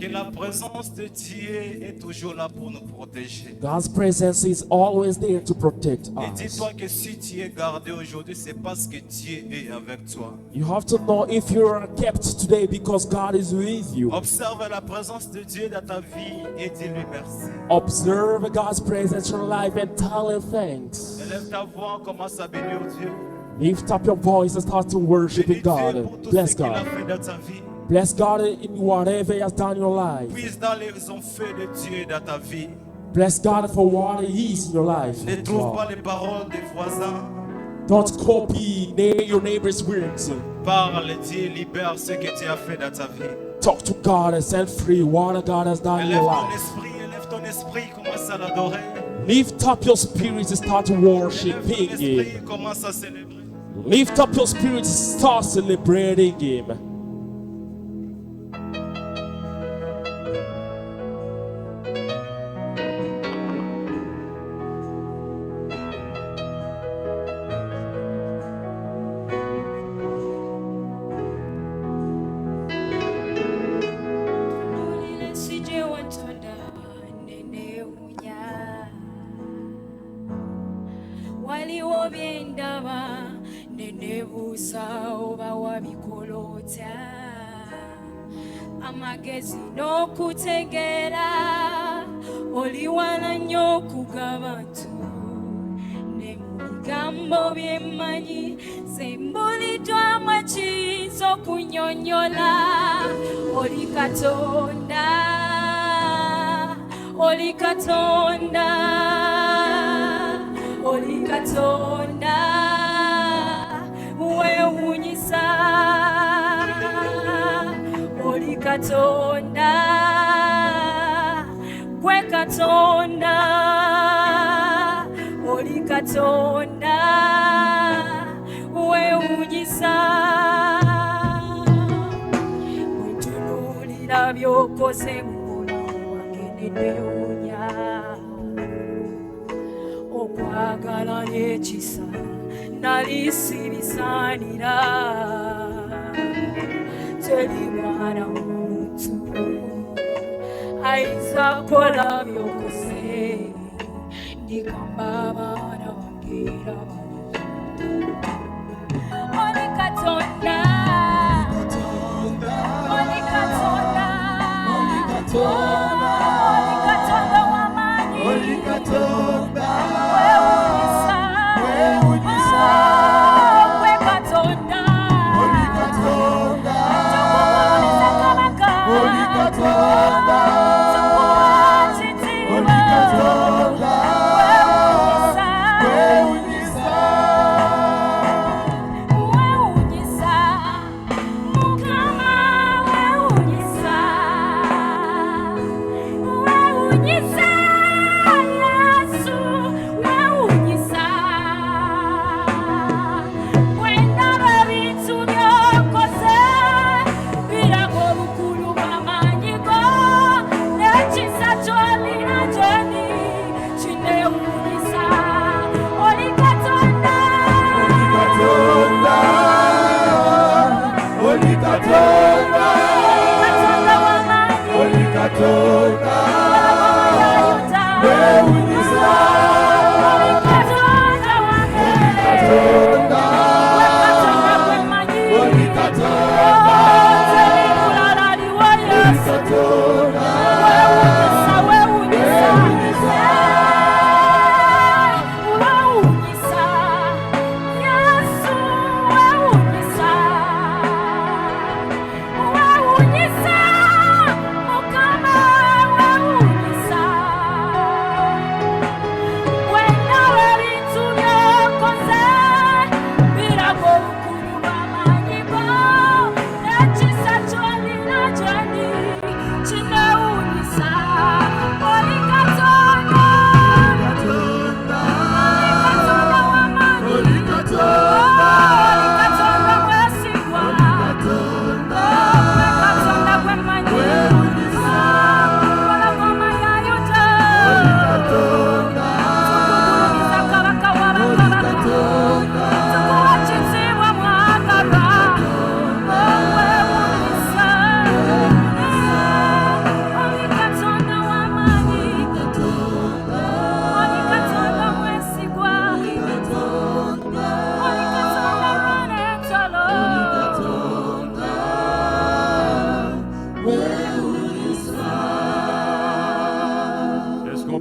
que la présence de Dieu est toujours là pour nous protéger. God's presence is always there to protect Et us. dis-toi que si tu es gardé aujourd'hui, c'est parce que Dieu est avec toi. You have to know if you are kept today because God is with you. Observe la présence de Dieu dans ta vie et dis-lui merci. Observe God's presence in your life and tell Him thanks. Élève ta voix, commence à bénir Dieu. Lift up your voice and start to worship Bénis Dieu God. pour tout Bless ce qu'il a God. fait dans ta vie. Bless God in whatever He has done in your life. Puise dans les faits de Dieu dans ta vie. Bless God for what He is in your life. Ne trouve pas les paroles des voisins. Don't copy your neighbor's words. Parle, Dieu, libère ce que tu as fait dans ta vie. Talk to God and set free what God has done in your Élève ton esprit, commence à l'adorer. Lift up your spirit and start Élève worshiping ton Him. esprit, commence à célébrer. Lift up your spirit and start celebrating Him. Waliwo byendaba nenebuusa oba wabikolota amagezi n'okutegeera oli wala nnyo okugaba ntu ne mu bigambo byemmanyi sembuliddwamu ekiyinza okunnyonnyola oli Katonda oli Katonda Oli Katonda, weewuunyisa. Oli Katonda, gwe Katonda. Oli Katonda, weewuunyisa. Bwe ntunuulira by'okoze mu bulamu bwange ne neewuunya. Okwagala n'ekisa nali sibisaanira teri mwana w'omuntu ayinza kukola by'okoze ndigamba abaana bange era oli Katonda oli Katonda oli Katonda w'amaanyi oli Katonda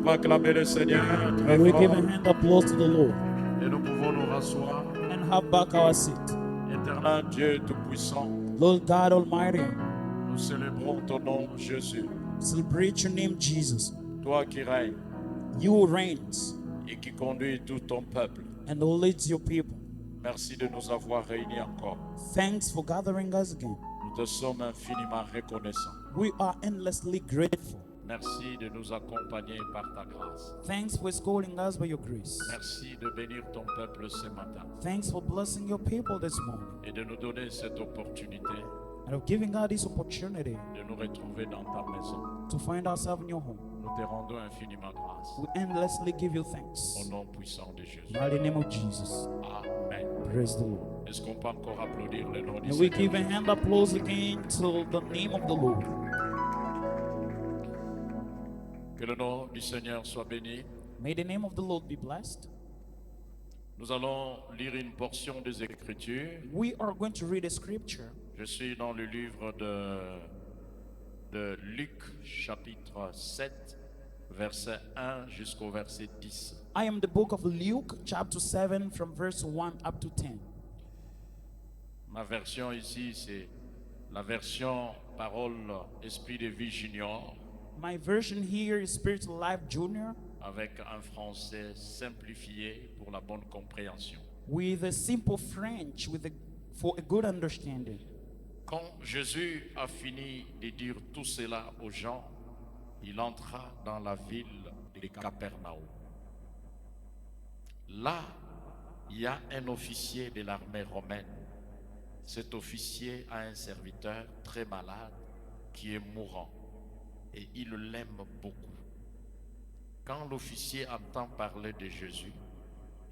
pouvons acclamer le Seigneur très We give fort a hand applause to the Lord et nous pouvons nous rasseoir. and have back our seat. Éternel Dieu Tout-Puissant, Lord God Almighty, nous célébrons ton nom, Jésus. celebrate your name, Jesus. Toi qui règnes You who reigns et qui conduis tout ton peuple. and who leads your people. Merci de nous avoir réunis encore. Thanks for gathering us again. Nous te sommes infiniment reconnaissants. We are endlessly grateful. Merci de nous accompagner par ta grâce. Thanks for escorting us by your grace. Merci de bénir ton peuple ce matin Thanks for blessing your people this morning et de nous donner cette opportunité and of giving us this opportunity de nous retrouver dans ta maison. to find ourselves in your home. Nous te rendons infiniment grâce. We endlessly give you thanks. Au nom puissant de Jésus. In the name of Jesus. Amen. Praise the Lord. Est-ce qu'on peut encore applaudir le nom du And we Seigneur? give a hand applause again to the name of the Lord. Que le nom du Seigneur soit béni. May the name of the Lord be blessed. Nous allons lire une portion des Écritures. We are going to read a scripture. Je suis dans le livre de Luc, chapitre 7, verset 1 jusqu'au verset 10. I am the book of Luke, chapter 7, from verse 1 up to 10. Ma version ici, c'est la version Parole Esprit de Vie Junior, My version here is Spiritual Life Junior, avec un français simplifié pour la bonne compréhension. with a simple French for a good understanding. Quand Jésus a fini de dire tout cela aux gens, il entra dans la ville de Capernaum. Là, il y a un officier de l'armée romaine. Cet officier a un serviteur très malade qui est mourant et il l'aime beaucoup. Quand l'officier entend parler de Jésus,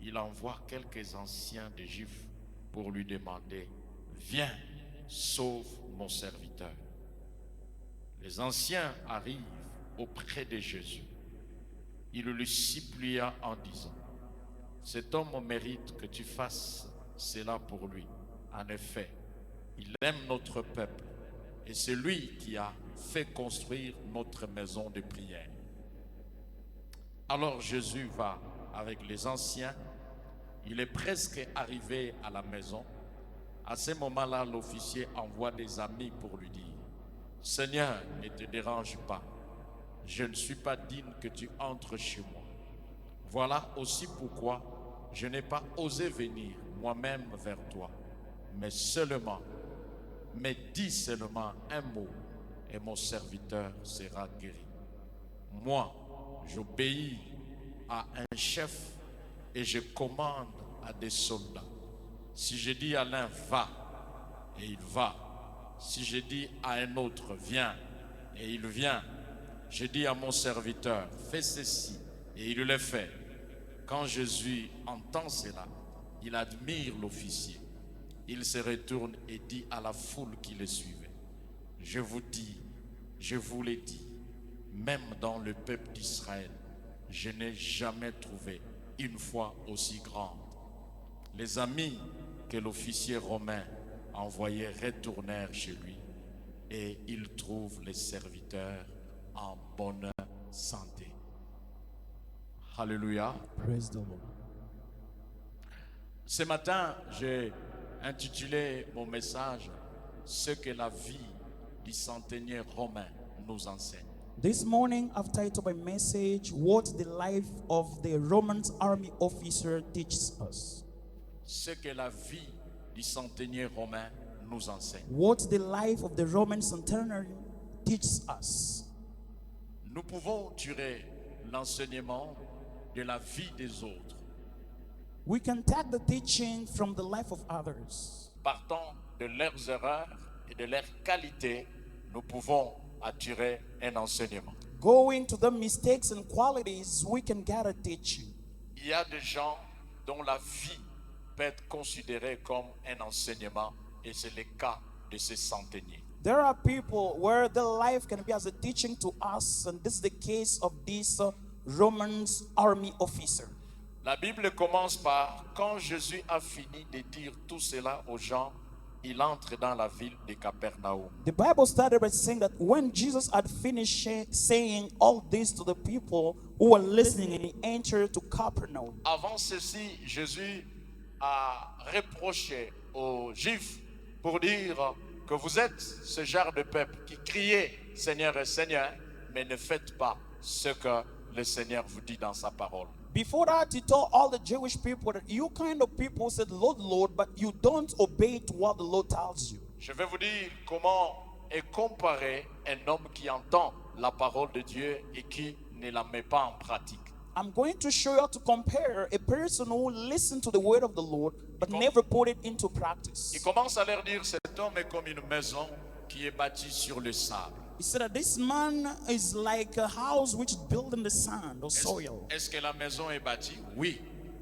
il envoie quelques anciens des Juifs pour lui demander « Viens, sauve mon serviteur ». Les anciens arrivent auprès de Jésus. Il lui supplia en disant « Cet homme mérite que tu fasses cela pour lui. En effet, il aime notre peuple et c'est lui qui a fait construire notre maison de prière. » Alors Jésus va avec les anciens. Il est presque arrivé à la maison. À ce moment-là, l'officier envoie des amis pour lui dire « Seigneur, ne te dérange pas. Je ne suis pas digne que tu entres chez moi. Voilà aussi pourquoi je n'ai pas osé venir moi-même vers toi. Mais dis seulement un mot et mon serviteur sera guéri. Moi, j'obéis à un chef et je commande à des soldats. Si je dis à l'un va, et il va. Si je dis à un autre viens, et il vient. Je dis à mon serviteur fais ceci, et il le fait. Quand Jésus entend cela, il admire l'officier. Il se retourne et dit à la foule qui le suivait, je vous l'ai dit, même dans le peuple d'Israël, je n'ai jamais trouvé une foi aussi grande. Les amis que l'officier romain envoyait retournèrent chez lui et ils trouvent les serviteurs en bonne santé. Alléluia. Praise the Lord. Ce matin, j'ai intitulé mon message « Ce que la vie du centenier romain nous enseigne ». This morning, I've titled my message, What the Life of the Roman Army Officer Teaches Us. Ce que la vie du centenier romain nous enseigne. What the life of the Roman centenary teaches us. Nous pouvons tirer l'enseignement de la vie des autres. We can take the teaching from the life of others. Partant de leurs erreurs et de leurs qualités, nous pouvons attirer un enseignement. Going to the mistakes and qualities, we can get a teaching. Il y a des gens dont la vie peut être considérée comme un enseignement et c'est le cas de ces centeniers. There are people where their life can be as a teaching to us, and this is the case of this Roman army officer. La Bible commence par « Quand Jésus a fini de dire tout cela aux gens, il entre dans la ville de Capernaum. The Bible started by saying that when Jesus had finished saying all this to the people who were listening, and he entered to Capernaum. Avant ceci, Jésus a reproché aux Juifs pour dire que vous êtes ce genre de peuple qui criez Seigneur et Seigneur, mais ne faites pas ce que le Seigneur vous dit dans sa parole. Before that, he told all the Jewish people that you kind of people said, Lord, Lord, but you don't obey to what the Lord tells you. Je vais vous dire comment est comparé un homme qui entend la parole de Dieu et qui ne la met pas en pratique. I'm going to show you how to compare a person who listened to the word of the Lord but never put it into practice. Il commence à leur dire, cet homme est comme une maison qui est bâtie sur le sable. He said that this man is like a house which is built in the sand or soil. Est-ce que la maison est bâtie? Oui.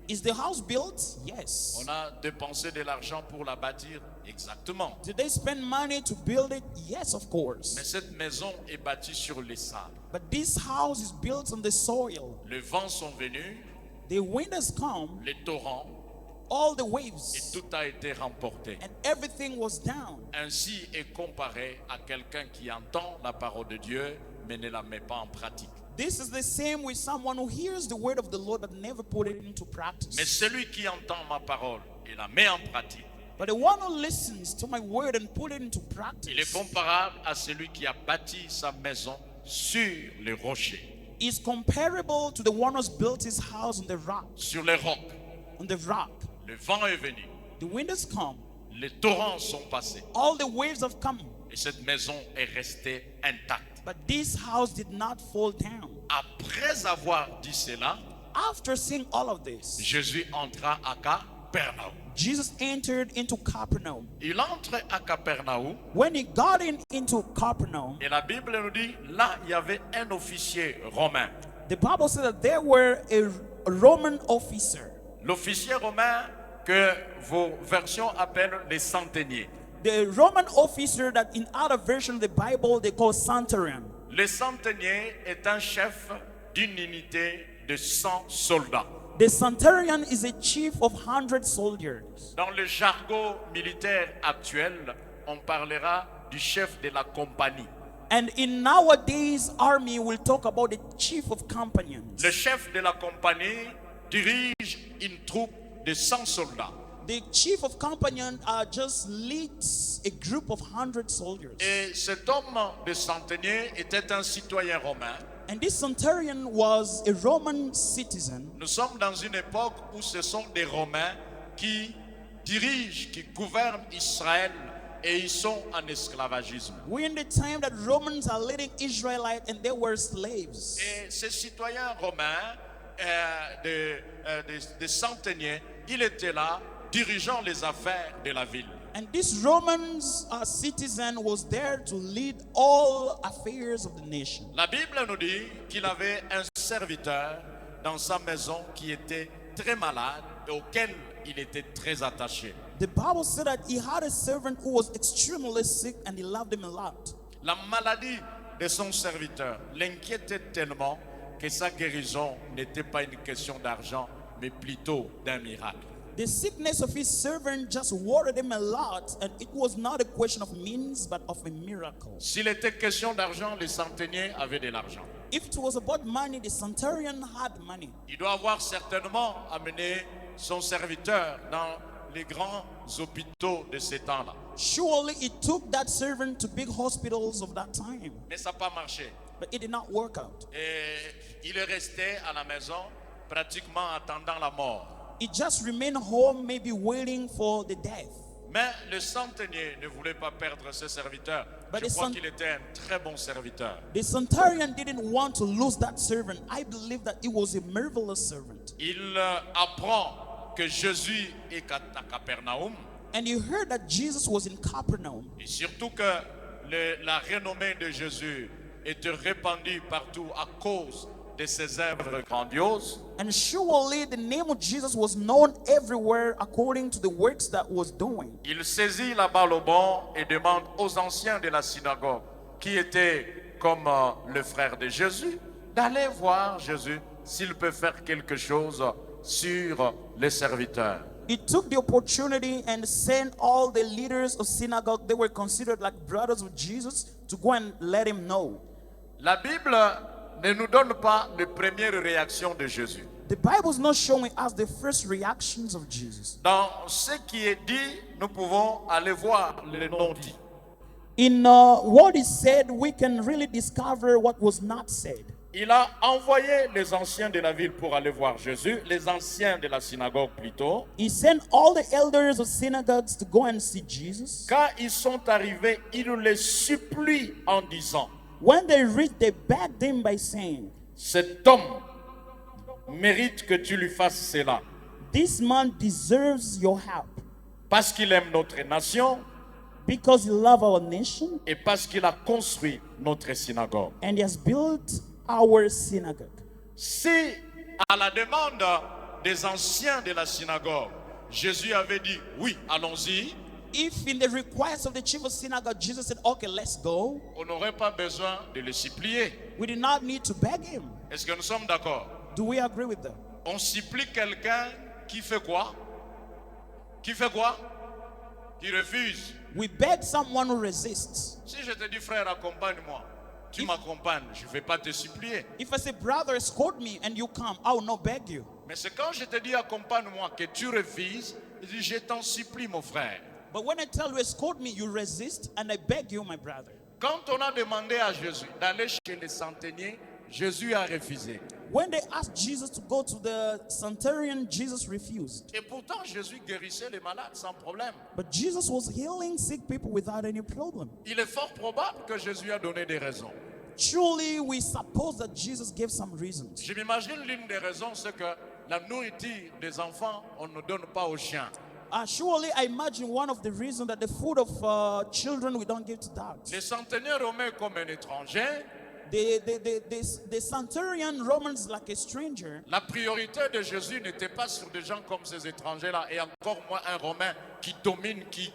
Is the house built? Yes. On a dépensé de l'argent pour la bâtir? Exactement. Did they spend money to build it? Yes, of Mais course. cette maison est bâtie sur le sable. But this house is built on the soil. Les vents sont venus, The wind has come, les torrents, all the et waves, tout a été remporté. and everything was down. Ainsi est comparé à quelqu'un qui entend la parole de Dieu, mais ne la met pas en pratique. This is the same with someone who hears the word of the Lord but never put it into Mais practice. celui qui entend ma parole et la met en pratique, But the one who listens to my word and put it into il est practice comparable à celui qui a bâti sa maison sur les rochers, is comparable to the one who's built his house on the rock. sur les rocs. On the rock. Le vent est venu, The wind has come, les torrents sont passés, all the waves have come, et cette maison est restée intacte. but this house did not fall down. Après avoir dit cela, After seeing all of this, Jésus entra à Capernaum. Jesus entered into Capernaum. Il entre à Capernaum, When he got into Capernaum, et la Bible nous dit, là, il y avait un officier romain. the Bible said that there were a Roman officer. L'officier romain que vos versions appellent les centeniers. The Roman officer that in other version of the Bible they call centurion. Le centenier est un chef d'une unité de 100 soldats. The centurion is a chief of 100 soldiers. Dans le jargon militaire actuel, on parlera du chef de la compagnie. And in nowadays army we'll talk about the chief of companions. Le chef de la compagnie dirige une troupe de 100 soldats. The chief of companion just leads a group of 100 soldiers. Et cet homme de centenier était un citoyen romain. And this centurion was a Roman citizen. Nous sommes dans une époque où ce sont des Romains qui dirigent, qui gouvernent Israël et ils sont en esclavagisme. We're in the time that Romans are leading Israelites and they were slaves. Et ce citoyen romain de centenier, il était là dirigeant les affaires de la ville. And this Roman citizen was there to lead all affairs of the nation. La Bible nous dit qu'il avait un serviteur dans sa maison qui était très malade et auquel il était très attaché. The Bible said that he had a servant who was extremely sick and he loved him a lot. La maladie de son serviteur l'inquiétait tellement que sa guérison n'était pas une question d'argent, mais plutôt d'un miracle. The sickness of his servant just worried him a lot, and it was not a question of means but of a miracle. S'il était question d'argent, le centenier avait de l'argent. If it was about money, the centurion had money. Il doit avoir certainement amené son serviteur dans les grands hôpitaux de ces temps-là. Surely it took that servant to big hospitals of that time, Mais ça n'a pas marché. but it did not work out. Et il est resté à la maison pratiquement attendant la mort. He just remained home, maybe waiting for the death. Mais le centenier ne voulait pas perdre ses serviteurs. But Je the crois cent- qu'il était un très bon serviteur. The centurion didn't want to lose that servant. I believe that it was a marvelous servant. Il apprend que Jésus est à Capernaum And he heard that Jesus was in Capernaum. et surtout que la renommée de Jésus était répandue partout à cause de ses œuvres grandioses. And surely the name of Jesus was known everywhere according to the works that was doing. Il saisit la balle au bon et demande aux anciens de la synagogue, qui étaient comme le frère de Jésus, d'aller voir Jésus s'il peut faire quelque chose sur les serviteurs. He took the opportunity and sent all the leaders of synagogue, they were considered like brothers of Jesus, to go and let him know. La Bible ne nous donne pas les premières réactions de Jésus. The Bible is not showing us the first reactions of Jesus. Dans ce qui est dit, nous pouvons aller voir les non-dits. In what is said, we can really discover what was not said. Il a envoyé les anciens de la ville pour aller voir Jésus, les anciens de la synagogue plutôt. He sent all the elders of synagogues to go and see Jesus. Quand ils sont arrivés, il les supplie en disant, When they reached, they begged him by saying, cet homme mérite que tu lui fasses cela this man deserves your help parce qu'il aime notre nation because he loves our nation et parce qu'il a construit notre synagogue. and he has built our synagogue. Si à la demande des anciens de la synagogue, Jésus avait dit oui, allons-y, If in the request of the chief of synagogue, Jesus said, okay, let's go, on n'aurait pas besoin de le supplier. we did not need to beg him. Est-ce que nous sommes d'accord? Do we agree with that? On supplie quelqu'un qui fait quoi? Qui fait quoi? Qui refuse. We beg someone who resists. Si je te dis frère, accompagne-moi, tu m'accompagnes, je ne vais pas te supplier. If I say, brother, escort me, and you come, I will not beg you. Mais c'est quand je te dis accompagne-moi que tu refuses, je dis je t'en supplie mon frère. But when I tell you, escort me, you resist, and I beg you, my brother. Quand on a demandé à Jésus d'aller chez les centeniers, Jésus a refusé. When they asked Jesus to go to the centurion, Jesus refused. Et pourtant, Jésus guérissait les malades sans problème. But Jesus was healing sick people without any problem. Il est fort probable que Jésus a donné des raisons. Surely we suppose that Jesus gave some reasons. Je m'imagine l'une des raisons, c'est que la nourriture des enfants, on ne donne pas aux chiens. Surely I imagine one of the reasons that the food of children we don't give to dogs. Les centenaires romains comme un étranger, The centurion Romans like a stranger. la priorité de Jésus n'était pas sur des gens comme ces étrangers-là, et encore moins un Romain qui domine, qui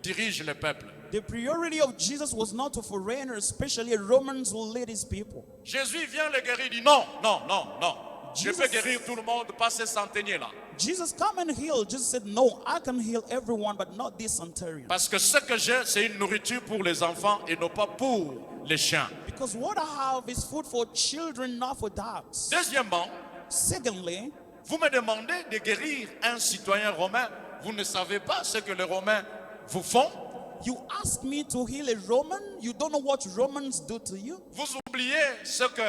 dirige le peuple. The priority of Jesus was not to foreigners, especially Romans who lead his people. Jésus vient le guérir, il dit non, non, non, non. Je Jesus- peux guérir tout le monde, pas ces centeniers-là. Jesus, come and heal. Jesus said, no, I can heal everyone, but not this centurion. Parce que ce que j'ai, c'est une nourriture pour les enfants et non pas pour les chiens. Because what I have is food for children, not for dogs. Deuxièmement, Secondly, vous me demandez de guérir un citoyen romain. Vous ne savez pas ce que les Romains vous font. you ask me to heal a Roman, you don't know what Romans do to you. Vous oubliez ce que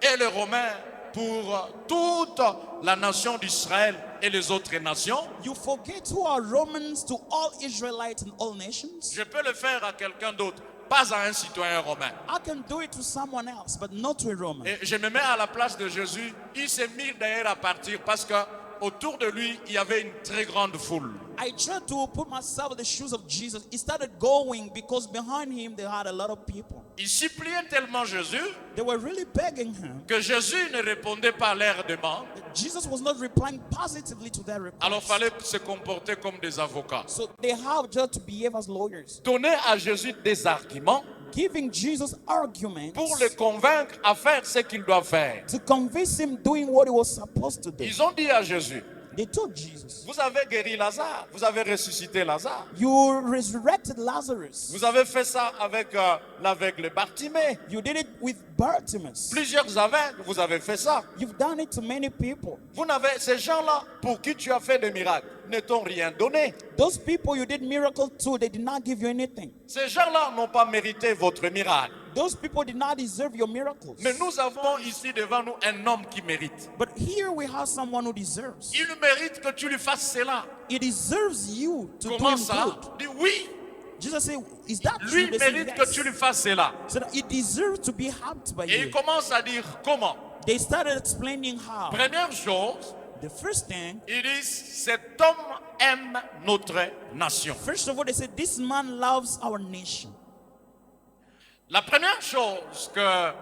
est le Romain pour toute la nation d'Israël et les autres nations. You forget who are Romans to all Israelites and all nations. Je peux le faire à quelqu'un d'autre, pas à un citoyen romain. I can do it to someone else, but not to a Roman. Et je me mets à la place de Jésus. Il s'est mis d'ailleurs à partir parce que autour de lui, il y avait une très grande foule. I tried to put myself in the shoes of Jesus. He started going because behind him they had a lot of people. Il suppliait tellement Jésus They were really begging him. que Jésus ne répondait pas à leurs demandes. Jesus was not replying positively to their Alors il request. fallait se comporter comme des avocats. So they have just to behave as lawyers, Donner à Jésus des arguments giving Jesus arguments pour le convaincre à faire ce qu'il doit faire. to convince him doing what he was supposed to do. Ils ont dit à Jésus, They told Jesus, vous avez guéri Lazare, vous avez ressuscité Lazare. you resurrected Lazarus. Vous avez fait ça avec l'aveugle Bartimée. You did it with Bartimaeus. Plusieurs aveugles, vous avez fait ça. You've done it to many people. Vous n'avez, ces gens-là, pour qui tu as fait des miracles, ne t'ont rien donné. Those people you did miracle to, they did not give you anything. Ces gens-là n'ont pas mérité votre miracle. Those people did not deserve your miracles. Mais nous avons ici devant nous un homme qui mérite. But here we have someone who deserves. Il mérite que tu lui fasses cela. It deserves you to do Comment him ça? good. Il dit oui. Jesus said, is that Lui true? They said, mérite yes. que tu lui fasses cela. So that it deserves to be helped by Et you. il commence à dire comment. They started explaining how. Première chose, The first thing, ils disent cet homme aime notre nation. first of all, they said, this man loves our nation. La première chose que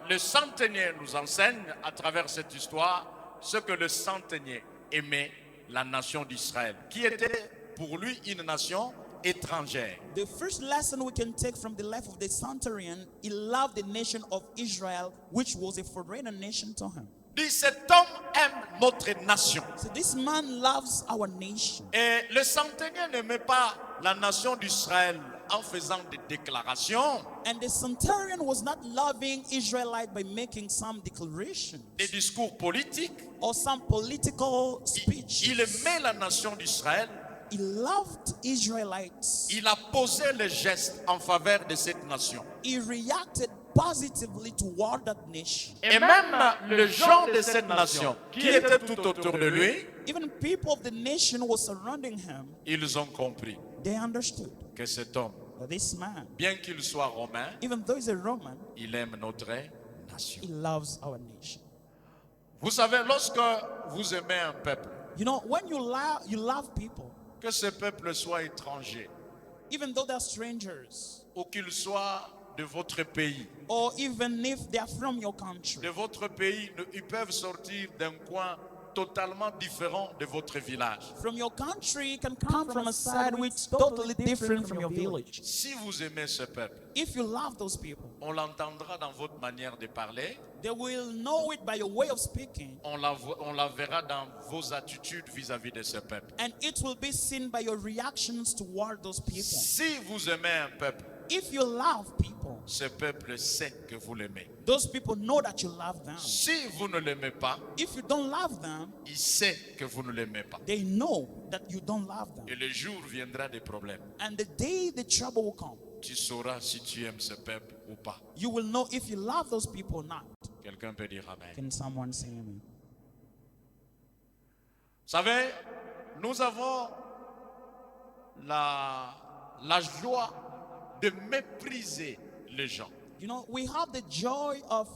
le centenier nous enseigne à travers cette histoire, c'est que le centenier aimait la nation d'Israël, qui était pour lui une nation étrangère. The first lesson we can take from the life of the centurion, he loved the nation of Israel, which was a foreign nation to him. Dit cet homme aime notre nation. So this man loves our nation. Et le centenier n'aimait pas la nation d'Israël en faisant des déclarations, And the centurion was not loving Israelite by making some declarations des discours politiques. or some political Il speech. aimait la nation d'Israël. He loved Israelites. Il a posé les gestes en faveur de cette nation. He reacted positively toward that nation. Et même les gens de cette nation qui étaient tout autour de lui, Even people of the nation were surrounding him. ils ont compris They understood que cet homme, that this man, bien qu'il soit romain, even though he's a Roman, il aime notre nation. he loves our nation. Vous savez, lorsque vous aimez un peuple, You know, when you love people, que ce peuple soit étranger even though they're strangers, ou qu'il soit de votre pays, or even if they are from your country, de votre pays, ils peuvent sortir d'un coin totalement différent de votre village. from your country, it can come from a side which is totally different from your village. Si vous aimez ce peuple, If you love those people, on l'entendra dans votre manière de parler, they will know it by your way of speaking, on la verra dans vos attitudes vis-à-vis de ce peuple. and it will be seen by your reactions toward those people. Si vous aimez un peuple, If you love people, ce peuple sait que vous l'aimez. those people know that you love them. Si vous ne l'aimez pas, If you don't love them, il sait que vous ne l'aimez pas. they know that you don't love them. Et le jour viendra des problèmes. And the day the trouble will come, Tu sauras si tu aimes ce peuple ou pas. you will know if you love those people or not. Quelqu'un peut dire Amen. Can someone say amen? Vous savez, nous avons la joie de mépriser les gens, You know, we have the joy of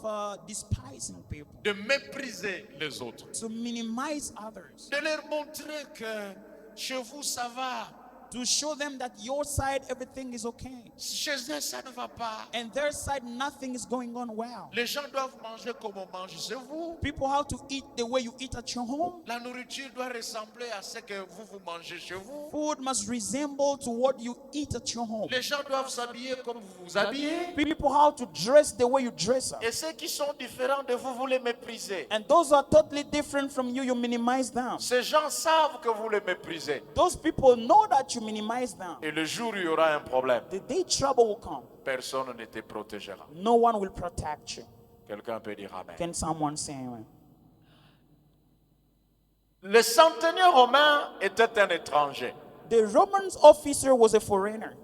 despising people, de mépriser les autres, to minimize others, de leur montrer que chez vous ça va, to show them that your side everything is okay, chez eux ça ne va pas. and their side nothing is going on well. Les gens doivent manger comme on mange chez vous. People have to eat the way you eat at your home. La nourriture doit ressembler à ce que vous mangez chez vous. Food must resemble to what you eat at your home. Les gens doivent s'habiller comme vous vous habillez. People have to dress the way you dress up. Et ceux qui sont différents de vous, vous les méprisez. And those who are totally different from you, you minimize them. Ces gens savent que vous les méprisez. Those people know that you minimize them. Et le jour où il y aura un problème, The day trouble will come, personne ne te protégera. no one will protect you. Quelqu'un peut dire Amen. Can someone say amen? Le centenier romain était un étranger. The Roman officer was a foreigner.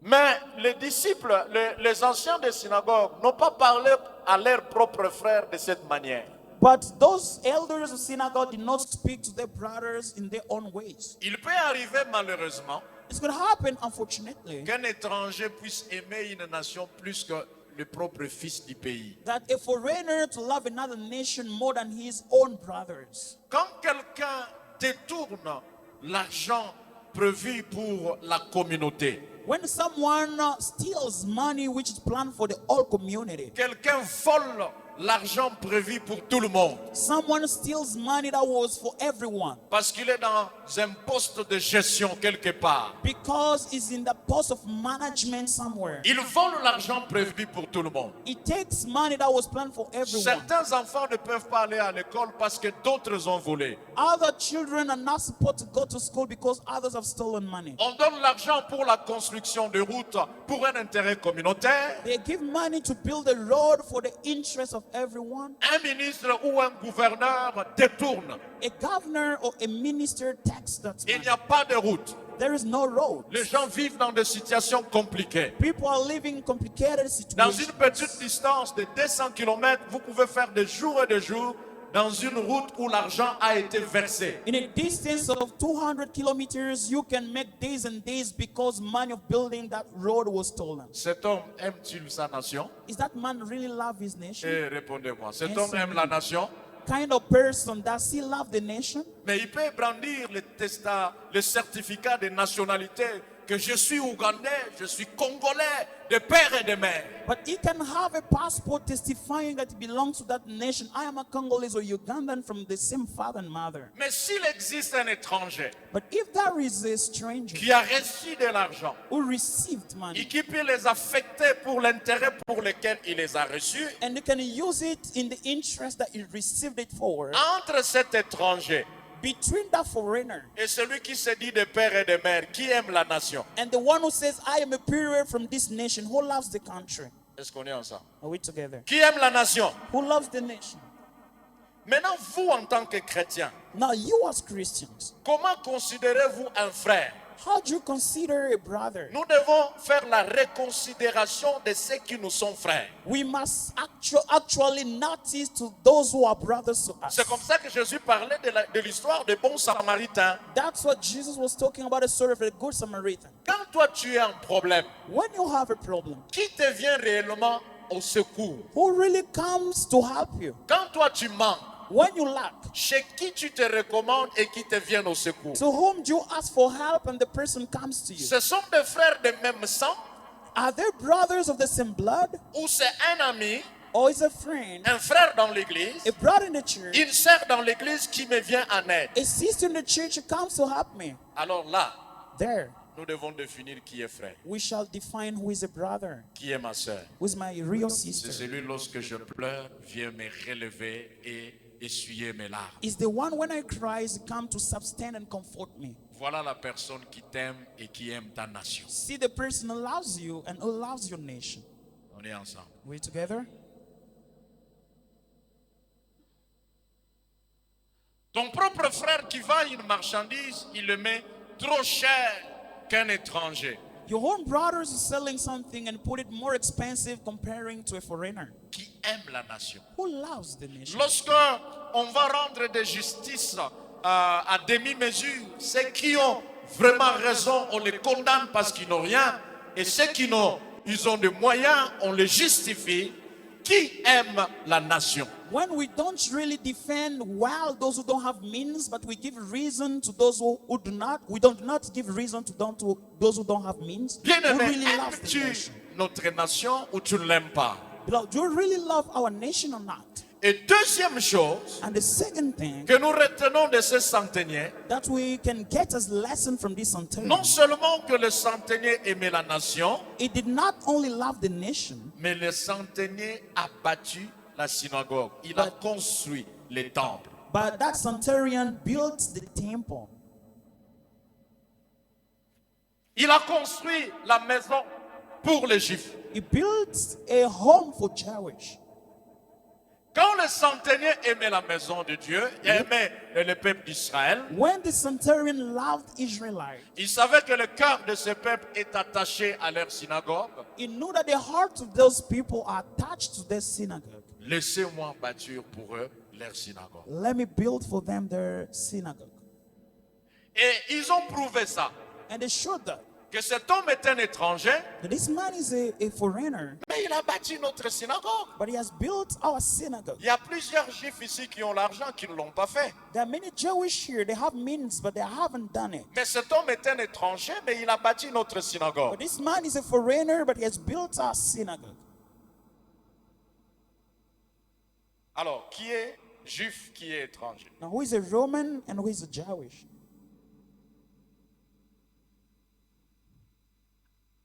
Mais les disciples, les anciens des synagogues n'ont pas parlé à leurs propres frères de cette manière. But those elders of synagogue did not speak to their brothers in their own ways. Il peut arriver malheureusement It's going to happen, unfortunately, qu'un étranger puisse aimer une nation plus que le propre fils du pays. that a foreigner to love another nation more than his own brothers. Quand quelqu'un détourne l'argent prévu pour la communauté, When someone steals money which is planned for the whole community, quelqu'un vole l'argent prévu pour tout le monde someone steals money that was for everyone parce qu'il est dans un poste de gestion quelque part. because it's in the post of management somewhere. Il vole l'argent prévu pour tout le monde. It takes money that was planned for everyone. Certains enfants ne peuvent pas aller à l'école parce que d'autres ont volé. Other children are not supposed to go to school because others have stolen money. On donne l'argent pour la construction de routes pour un intérêt communautaire. They give money to build a road for the interest of everyone. Un ministre ou un gouverneur détourne. A governor or a minister takes that Il money. n'y a pas de route. There is no road. Les gens vivent dans des situations compliquées. People are living in complicated Dans situations. une petite distance de 200 km, vous pouvez faire des jours et des jours dans une route où l'argent a été versé. In a distance of 200 kilometers, you can make days and days because money of building that road was stolen. Cet homme aime-t-il sa nation? Is that man really love his nation? Et répondez-moi, cet Yes, homme sir. aime la nation? Kind of person, does he love the nation? Mais il peut brandir le certificat de nationalité que je suis ougandais, je suis congolais, de père et de mère. But he can have a passport testifying that he belongs to that nation. I am a Congolese or Ugandan from the same father and mother. Mais s'il existe un étranger But if there is a stranger qui a reçu de l'argent who received et money qui peut les affecter pour l'intérêt pour lequel il les a reçus, and you can use it in the interest that you received it for, entre cet étranger between that foreigner et celui qui se dit de père et de mère, qui aime la nation, and the one who says, I am a superior from this nation, who loves the country? est-ce qu'on est ensemble? Are we together? Qui aime la nation? Who loves the nation? Maintenant, vous en tant que chrétien, Now, you as Christians, comment considérez-vous un frère? how do you consider a brother? Nous devons faire la réconsidération de ceux qui nous sont frères. We must actually notice to those who are brothers to us. C'est comme ça que Jésus parlait de l'histoire des bons samaritains. That's what Jesus was talking about, the story of the Good Samaritan. Quand toi tu as un problème, When you have a problem, qui te vient réellement au secours? who really comes to help you? Quand toi tu manques, When you lack, chez qui tu te recommandes et qui te vient au secours? to whom do you ask for help and the person comes to you? Ce sont des frères de même sang Are they brothers of the same blood? ou c'est un ami, Or is a friend, un frère dans l'église, a brother in the church, une sœur dans l'église qui me vient en aide? a sister in the church who comes to help me? Alors là, There, nous devons définir qui est frère, we shall define who is a brother, qui est ma sœur. who is my real C'est sister. celui lorsque je pleure vient me relever et essuyer mes larmes. Is the one when I cry is come to sustain and comfort me. Voilà la personne qui t'aime et qui aime ta nation. See the person who loves you and who loves your nation. On est ensemble. We together? Ton propre frère qui vend une marchandise, il le met trop cher qu'un étranger Your own brothers is selling something and put it more expensive comparing to a foreigner qui aime la nation. who loves the nation. Lorsque on va rendre de justice à demi-mesure, ceux qui ont vraiment raison, on les condamne parce qu'ils n'ont rien. Et ceux qui n'ont, ils ont des moyens, on les justifie. Qui aime la nation? When we don't really defend well those who don't have means, but we give reason to those who do not, we do not give reason to those who don't have means. Who Bien-aimé, really loves the aimes-tu nation? notre nation ou tu ne l'aimes pas? Beloved, do you really love our nation or not? Et deuxième chose And the second thing que nous retenons de ce centenier, that we can get as lesson from this centurion, non seulement que le centenier aimait la nation, it did not only love the nation, mais le centenier a bâti la synagogue. Il a construit les temples. but that centurion built the temple. Il a construit la maison pour les Juifs. He built a home for Jewish. Quand le centenier aimait la maison de Dieu, il aimait le peuple d'Israël, When the centurion loved Israelites, il savait que le cœur de ce peuple est attaché à leur synagogue. he knew that the hearts of those people are attached to their synagogue. Laissez-moi bâtir pour eux leur synagogue. Let me build for them their synagogue. Et ils ont prouvé ça, And they showed that que cet homme est un étranger, this man is a foreigner, mais il a bâti notre synagogue. but he has built our synagogue. Il y a plusieurs Juifs ici qui ont l'argent qui ne l'ont pas fait. There are many Jewish here, they have means, but they haven't done it. Mais cet homme est un étranger, mais il a bâti notre But synagogue. this man is a foreigner, but he has built our synagogue. Alors, qui est juif, qui est étranger? Now, who is a Roman and who is a Jewish?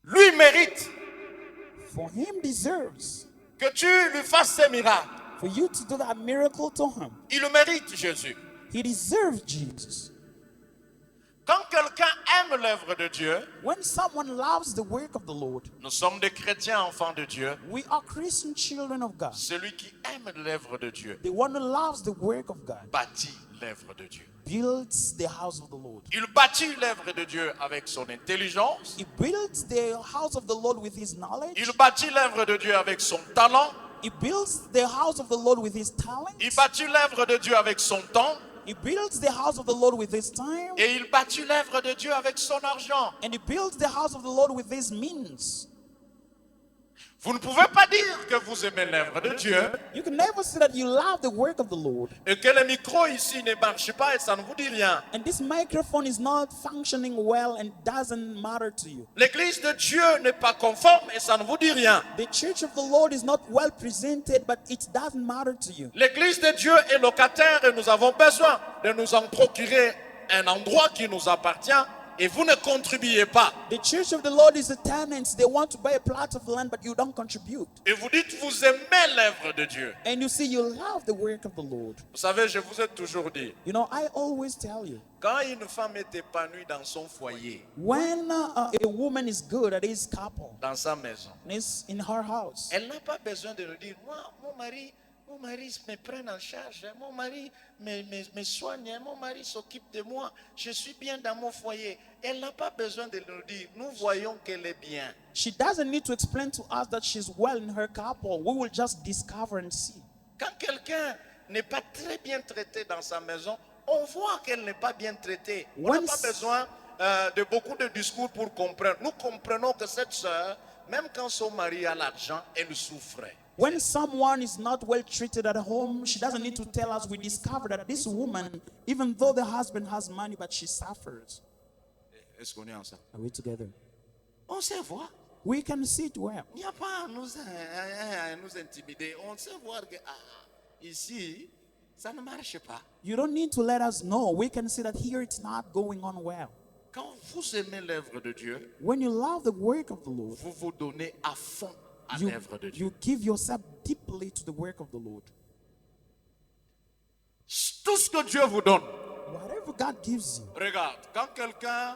Lui mérite For him deserves que tu lui fasses ces miracles. for you to do that miracle to him. Il le mérite, Jésus. He deserves Jesus. Quand quelqu'un aime l'œuvre de Dieu, When someone loves the work of the Lord, nous sommes des chrétiens enfants de Dieu. we are Christian children of God. Celui qui aime l'œuvre de Dieu The one who loves the work of God bâtit l'œuvre de Dieu. builds the house of the Lord. Il bâtit l'œuvre de Dieu avec son intelligence. He builds the house of the Lord with his knowledge. Il bâtit l'œuvre de Dieu avec son talent. He builds the house of the Lord with his talent. Il bâtit l'œuvre de Dieu avec son temps. He builds the house of the Lord with his time. Et il bâtit l'œuvre de Dieu avec son argent. And he builds the house of the Lord with his means. Vous ne pouvez pas dire que vous aimez l'œuvre de Dieu You can never say that you love the work of the Lord. et que le micro ici ne marche pas et ça ne vous dit rien. And this microphone is not functioning well and doesn't matter to you. L'église de Dieu n'est pas conforme et ça ne vous dit rien. The church of the Lord is not well presented, but it doesn't matter to you. L'église de Dieu est locataire et nous avons besoin de nous en procurer un endroit qui nous appartient et vous ne contribuez pas. The church of the Lord is a tenant. They want to buy a plot of land, but you don't contribute. Et vous dites vous aimez l'œuvre de Dieu. And you see, you love the work of the Lord. Vous savez, je vous ai toujours dit, You know, I always tell you, quand une femme est épanouie dans son foyer, when a woman is good at his couple, dans sa maison, and is in her house, elle n'a pas besoin de nous dire, moi, mon mari me prend en charge, mon mari me soigne, mon mari s'occupe de moi, je suis bien dans mon foyer. Elle n'a pas besoin de nous dire, nous voyons qu'elle est bien. she doesn't need to explain to us that she's well in her couple. We will just discover and see. Quand quelqu'un n'est pas très bien traité dans sa maison, on voit qu'elle n'est pas bien traitée. On n'a Once- pas besoin de beaucoup de discours pour comprendre. Nous comprenons que cette sœur, même quand son mari a l'argent, elle souffrait. When someone is not well treated at home, she doesn't need to tell us. We discover that this woman, even though the husband has money, but she suffers. Est-ce qu'on est ensemble? Are we together? On sait voir. We can see it well. Il n'y a pas à nous intimider. On sait voir que ici, ça ne marche pas. You don't need to let us know. We can see that here it's not going on well. Quand vous aimez l'œuvre de Dieu, When you love the work of the Lord, vous vous donnez à fond à you, l'œuvre de Dieu. you give yourself deeply to the work of the Lord. Tout ce que Dieu vous donne. Whatever God gives you. Regarde, quand quelqu'un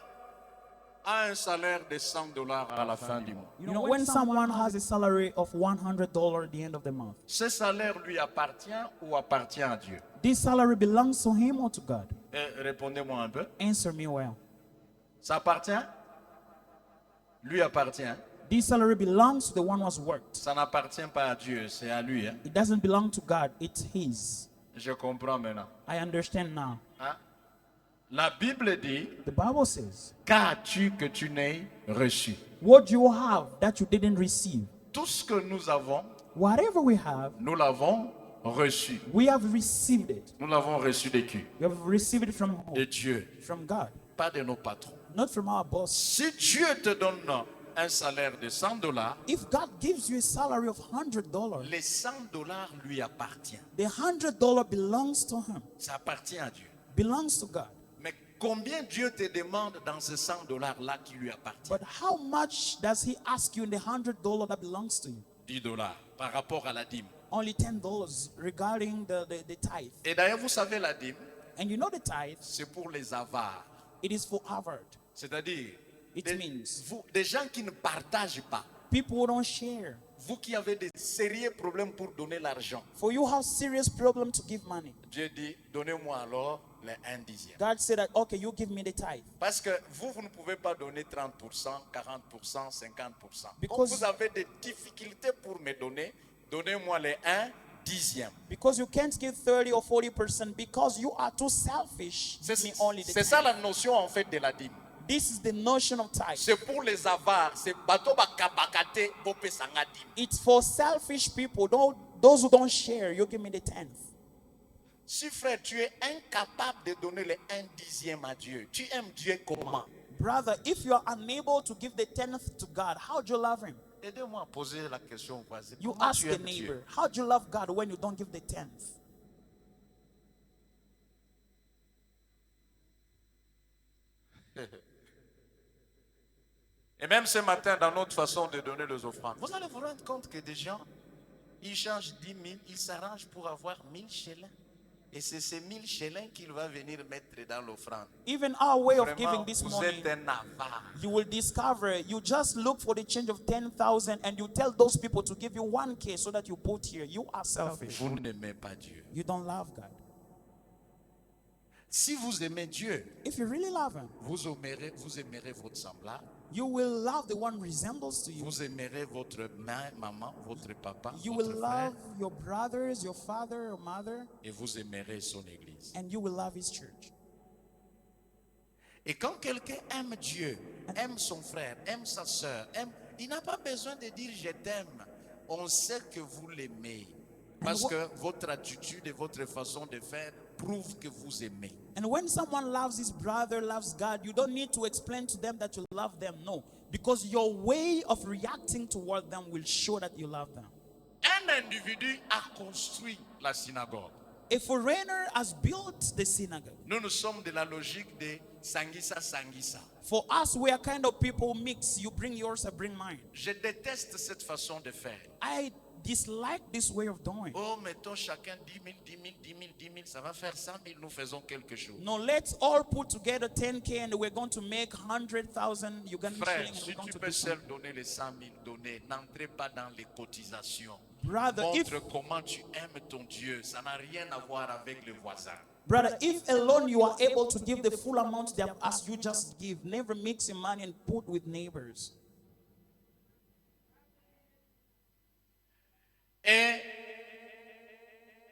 a un salaire de $100 à la fin du mois, You know, when someone has a salary of $100 at the end of the month, ce salaire lui appartient ou appartient à Dieu? this salary belongs to him or to God? Répondez-moi un peu. Answer me well. Ça appartient? Lui appartient. This salary belongs to the one who has worked. Ça n'appartient pas à Dieu, c'est à lui. Hein? It doesn't belong to God, it's his. Je comprends maintenant. I understand now. Hein? La Bible dit, The Bible says, qu'as-tu que tu n'aies reçu? what you have that you didn't receive, Tout ce que nous avons, whatever we have, nous l'avons reçu. we have received it. Nous l'avons reçu de qui? We have received it from who? De Dieu, From God, pas de nos patrons. not from our boss. Si Dieu te donne un salaire de $100, If God gives you a salary of $100, les $100 lui appartiennent. the $100 belongs to him, Ça appartient à Dieu. belongs to God. Mais combien Dieu te demande dans ce $100 qui lui appartient? But how much does he ask you in the $100 that belongs to you? $10 par rapport à la dîme. Only $10 regarding the tithe. Et d'ailleurs, vous savez, la dîme, And you know the tithe, c'est pour les avares. it is for Harvard. C'est-à-dire, It means des gens qui ne partagent pas. people who don't share. Vous qui avez des sérieux problèmes pour donner l'argent. For you have serious problem to give money. Dieu dit, donnez-moi alors les 1/10. God said that, okay, you give me the tithe. Parce que vous ne pouvez pas donner 30%, 40%, 50%. Comme Because- vous avez des difficultés pour me donner, donnez-moi les 1/10. Because you can't give 30 or 40% because you are too selfish. Give me only the C'est ça tithe. la notion en fait de la dîme. This is the notion of tithe. C'est pour les avares, c'est bateau bakabakate bope sanga dîme. It's for selfish people. Those who don't share, you give me the 10th. Si frère, tu es incapable de donner les 1/10 à Dieu, tu aimes Dieu comment? Brother, if you are unable to give the 10th to God, how do you love him? Aidez-moi à poser la question voisine. You Comment ask tu the aimes neighbor, Dieu? how do you love God when you don't give the 10th? Et même ce matin, dans notre façon de donner les offrandes, vous allez vous rendre compte que des gens, ils changent 10 000, ils s'arrangent pour avoir 1000 shillings. Et c'est ces 1000 shillings qu'il va venir mettre dans l'offrande. Even our way of Vraiment, giving this vous money, êtes un avare. you will discover you just look for the change of 10,000 and you tell those people to give you 1K so that you put here. You are selfish. Vous n'aimez pas Dieu. You don't love God. Si vous aimez Dieu, If you really love him, vous aimerez votre semblable, you will love the one resembles to you. vous aimerez votre mère, maman, votre papa, You votre will frère, love your brothers, your father, your mother, et vous aimerez son église. and you will love his church. Et quand quelqu'un aime Dieu, aime son frère, aime sa soeur, il n'a pas besoin de dire je t'aime. on sait que vous l'aimez. Parce que votre attitude et votre façon de faire prouvent que vous aimez. And when someone loves his brother, loves God, you don't need to explain to them that you love them. No. Because your way of reacting toward them will show that you love them. Un individu a construit la synagogue. A foreigner has built the synagogue. Nous sommes de la logique de Sangisa Sangisa. For us, we are kind of people mix. You bring yours, I bring mine. Je déteste cette façon de faire. I dislike this way of doing. Oh, mettons chacun 10 000, 10 000, 10 000, 10 000, ça va faire 100 000, nous faisons quelque chose. No, let's all put together 10K and we're going to make 100,000 Ugandan Frère, shilling and si we're going tu to peux do seul something. donner les 100 000 donnés, n'entrez pas dans les cotisations. Brother, Montre comment tu aimes ton Dieu. Ça n'a rien à voir avec les voisins. Brother, if alone you are able to give the full amount they have asked you, just give. Never mix your money and put with neighbors. Et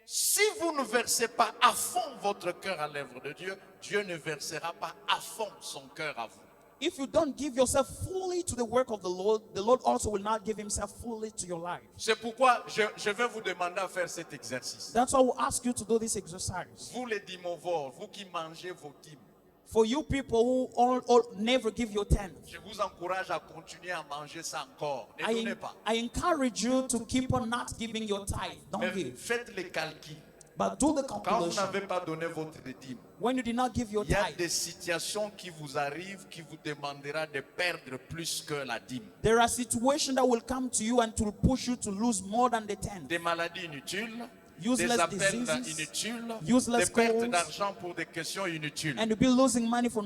si vous ne versez pas à fond votre cœur à l'œuvre de Dieu, Dieu ne versera pas à fond son cœur à vous. If you don't give yourself fully to the work of the Lord also will not give himself fully to your life. C'est pourquoi je vais vous demander à faire cet exercice. That's why I will ask you to do this exercise. Vous les dimovores, vous qui mangez vos dîmes, For you people who all never give your tenth, je vous encourage à continuer à manger ça encore. Ne donnez pas. I encourage you to keep on not giving your tithe. Don't Mais give. faites les calculs. But do the Quand vous calculation. n'avez pas donné votre dîme, When you did not give your il y a tithe, des situations qui vous arrivent qui vous demandera de perdre plus que la dîme. there are situations that will come to you and to push you to lose more than the tenth. Des maladies inutiles, Useless des appels diseases, inutiles, useless des pertes calls, d'argent pour des questions inutiles. And you'll be losing money for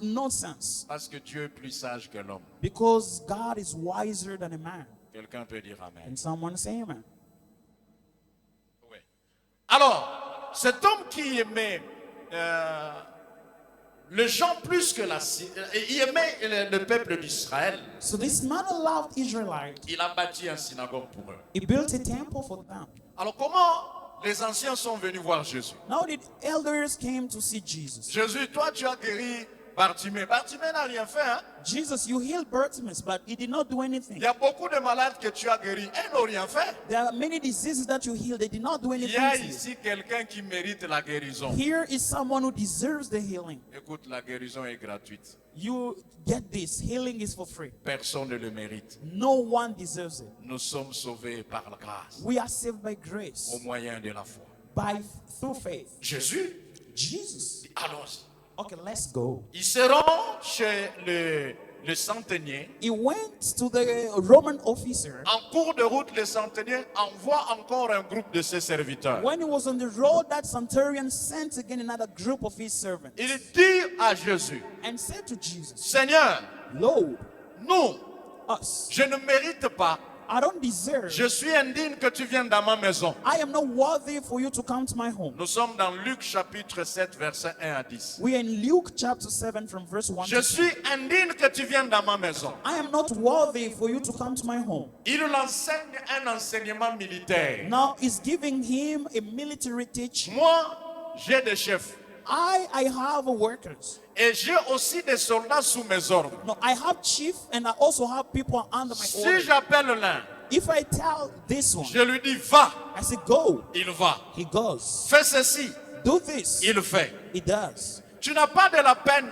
nonsense. Parce que Dieu est plus sage que l'homme. Because God is wiser than a man. Quelqu'un peut dire Amen. And someone say amen. Oui. Alors, cet homme qui aimait les gens plus que il aimait le peuple d'Israël, So this man loved Israelites. il a bâti un synagogue pour eux. He built a temple for them. Alors comment les anciens sont venus voir Jésus? Now the elders came to see Jesus. Jésus, toi tu as guéri Bartimée. Bartimée n'a rien fait. Hein? Jesus, you healed Bartimaeus, but he did not do anything. Il y a beaucoup de malades que tu as guéris. Ils n'ont rien fait. There are many diseases that you healed. They did not do Il y anything. a to you. ici quelqu'un qui mérite la guérison. Here is someone who deserves the healing. Écoute, la guérison est gratuite. You get this. Healing is for free. Personne ne le mérite. No one deserves it. Nous sommes sauvés par la grâce, We are saved by au grace, moyen de la foi. through faith. Jésus, Jesus. allons-y. Okay, let's go. Il se rend chez le centenier. He went to the Roman officer. En cours de route, le centenier envoie encore un groupe de ses serviteurs. When he was on the road, that centurion sent again another group of his servants Il dit à Jésus, and said to Jesus, Seigneur, Lord, nous, us, je ne mérite pas. I don't deserve. Je suis indigne que tu viennes dans ma maison. I am not worthy for you to come to my home. Nous sommes dans Luc chapitre 7, versets 1 à 10. We are in Luke chapter 7 from verse 1 Je to 2. suis indigne que tu viennes dans ma maison. I am not worthy for you to come to my home. Il enseigne un enseignement militaire. Now he's giving him a military teaching. Moi, j'ai des chefs. I have workers. Et j'ai aussi des soldats sous mes ordres. No, I have chief and I also have people under my Si order. j'appelle l'un, If I tell this one, je lui dis va, I say go, il va. he goes. Fais ceci, Do this, il fait. he does. Tu n'as pas de la peine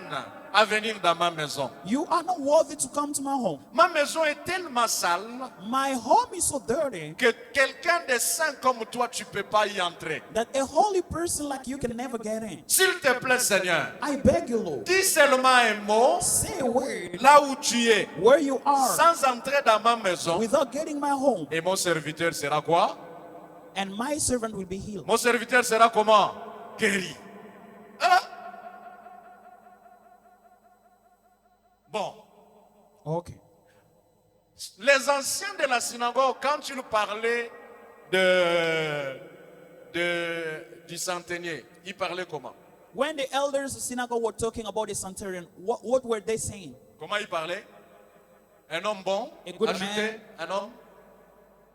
à venir dans ma maison. You are not worthy to come to my home. Ma maison est tellement sale My home is so dirty que quelqu'un de saint comme toi, tu ne peux pas y entrer. that a holy person like you can never get in. S'il te plaît, Seigneur, I beg you, Lord, dis seulement un mot say a word là où tu es, where you are sans entrer dans ma maison. without getting my home, Et mon serviteur sera quoi? and my servant will be healed. Mon serviteur sera comment? Guéri. Hein? Bon, Okay. les anciens de la synagogue, quand ils parlaient du centenier, ils parlaient comment? When the elders of the synagogue were talking about the centurion, what were they saying? Comment ils parlaient? Un homme bon, A good ajouté, un homme.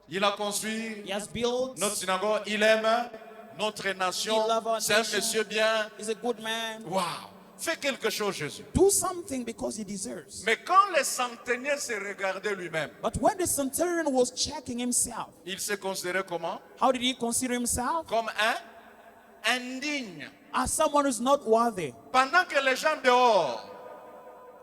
Il a construit He has built, notre synagogue, il aime notre nation, He loves our c'est un nation. monsieur bien. he's a good man. Waouh! Fais quelque chose, Jésus. Do something because he deserves. Mais quand le centenier se regardait lui-même, But when the centurion was checking himself, il se considérait comment? how did he consider himself? Comme un indigne. As someone who's not worthy. Pendant que les gens dehors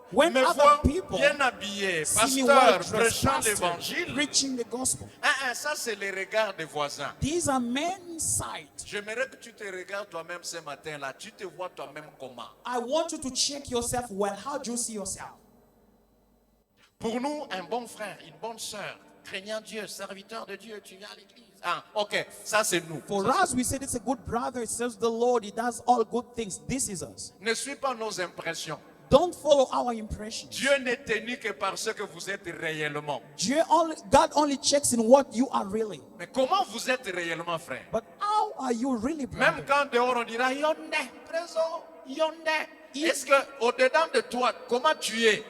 When me other voient people bien habillé, see me well pasteur, dressed, prêchant pastor, l'évangile, preaching the gospel, ça c'est les regards des voisins. these are men's sight. J'aimerais que tu te regardes toi-même ce matin-là. Tu te vois toi-même comment? I want you to check yourself well. How do you see yourself? Pour nous, un bon frère, une bonne sœur, craignant Dieu, serviteur de Dieu, tu viens à l'église. Ah, ok, ça c'est nous. For Ça, us, we said it's a good brother. It serves the Lord. He does all good things. This is us. ne suis pas nos impressions. Don't follow our impressions. Dieu n'est tenu que par ce que vous êtes réellement. God only checks in what you are really. Mais comment vous êtes réellement, frère? But how are you really, Même brother? quand dehors on dira Yonde, présent, Yonde. Est-ce que au-dedans de toi, comment tu es?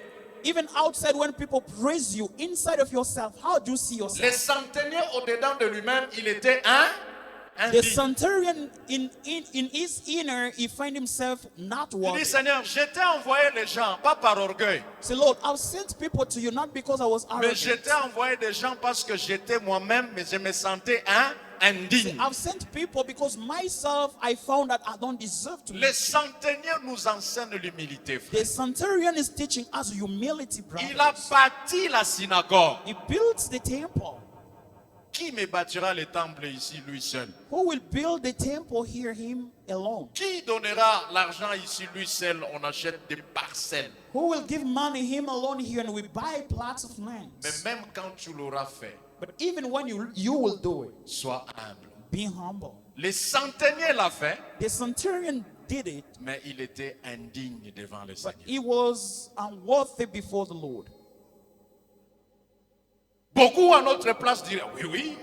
Even outside, when people praise you, inside of yourself, how do you see Le yourself? centenier au-dedans de lui-même, il était un The indigne. centurion, in his inner, he find himself not Il worthy. dit, Seigneur, je t'ai envoyé les gens, pas par orgueil, Say, Lord, I've sent people to you not because I was mais je arrogant. t'ai envoyé des gens parce que j'étais moi-même, mais je me sentais indigne. I've sent people because myself, I found that I don't deserve to. Les centeniers nous enseignent l'humilité, frère. The centurion is teaching us humility, Il a brothers. bâti la synagogue. He built the temple. Qui me bâtira le temple ici, lui seul? Who will build the temple here? Him alone. Qui donnera l'argent ici, lui seul? On achète des parcelles. Who will give money? Him alone here, and we buy plots of land. Mais même quand tu l'auras fait, But even when you will do it, sois humble. be humble. Les centeniers l'ont fait, The centurion did it, mais il était indigne devant le but Seigneur. he was unworthy before the Lord. Beaucoup à notre place diraient, oui,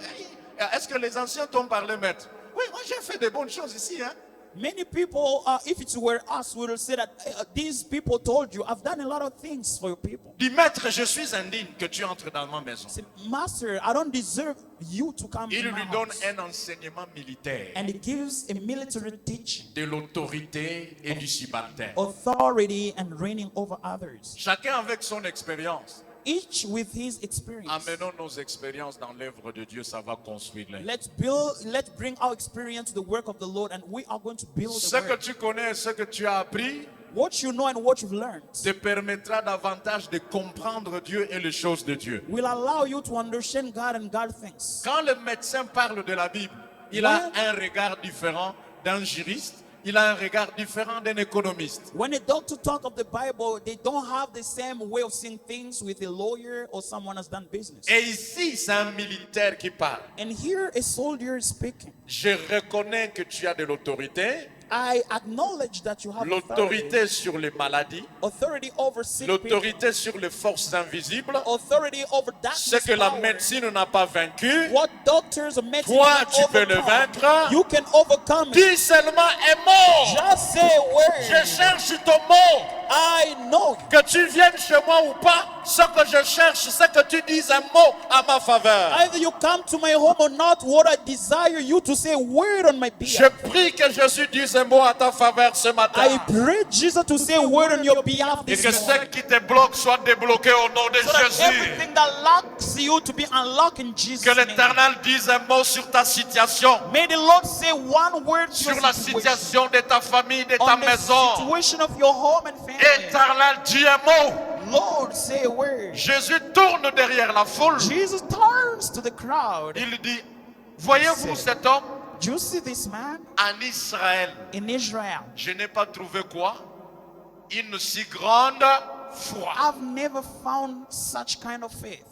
est-ce que les anciens t'ont parlé, maître? Oui, moi j'ai fait de bonnes choses ici. Hein? Many people, if it were us, we will say that these people told you, I've done a lot of things for your people. Dis, maître, je suis indigne que tu entres dans ma maison. Say, Master, I don't deserve you to come Il to my lui donne house. un enseignement militaire And he gives a military teaching, de l'autorité et du subalterne. authority and reigning over others. Chacun avec son expérience. Each with his experience. Amenons nos expériences dans l'œuvre de Dieu, ça va construire l'œuvre. Let's bring our experience to the work of the Lord, and we are going to build Ce the que work. tu connais, ce que tu as appris, What you know and what you've learned te permettra davantage de comprendre Dieu et les choses de Dieu. will allow you to understand God and God things. Quand le médecin parle de la Bible, il a un regard différent d'un juriste, il a un regard différent d'un économiste. When a doctor talks of the Bible, they don't have the same way of seeing things with a lawyer or someone has done business. Et ici, c'est un militaire qui parle. And here a soldier is speaking. Je reconnais que tu as de l'autorité, I acknowledge that you have l'autorité sur les maladies, authority over sick people, l'autorité sur les forces invisibles, authority over ce darkness, que la power. médecine n'a pas vaincu. What doctors or medicine Toi, can tu peux le overcome, vaincre. you can overcome it. Dis seulement un mot. Just say a Je word. cherche ton mot. I know. Que tu viennes chez moi ou pas, ce que je cherche, c'est que tu dises un mot à ma faveur. Either you come to my home or not, what I desire you to say a word on my Je behalf. prie que Jésus dise un mot à ta faveur ce matin. I pray Jesus to say a word on your behalf Et this que ce morning. qui te bloque soit débloqué au nom de So that Jésus. everything that locks you to be unlocked in Jesus' Que name. l'Éternel dise un mot sur ta situation, May the Lord say one word to sur your la situation, situation de ta famille, de ta on the maison. situation of your home and family. Éternel, dis un mot. Lord, say a word. Jésus tourne derrière la foule. Jesus turns to the crowd. Il dit, voyez-vous cet homme Do you see this man en Israël? in Israel? Je n'ai pas trouvé quoi? Une si grande foi. I've never found such kind of faith.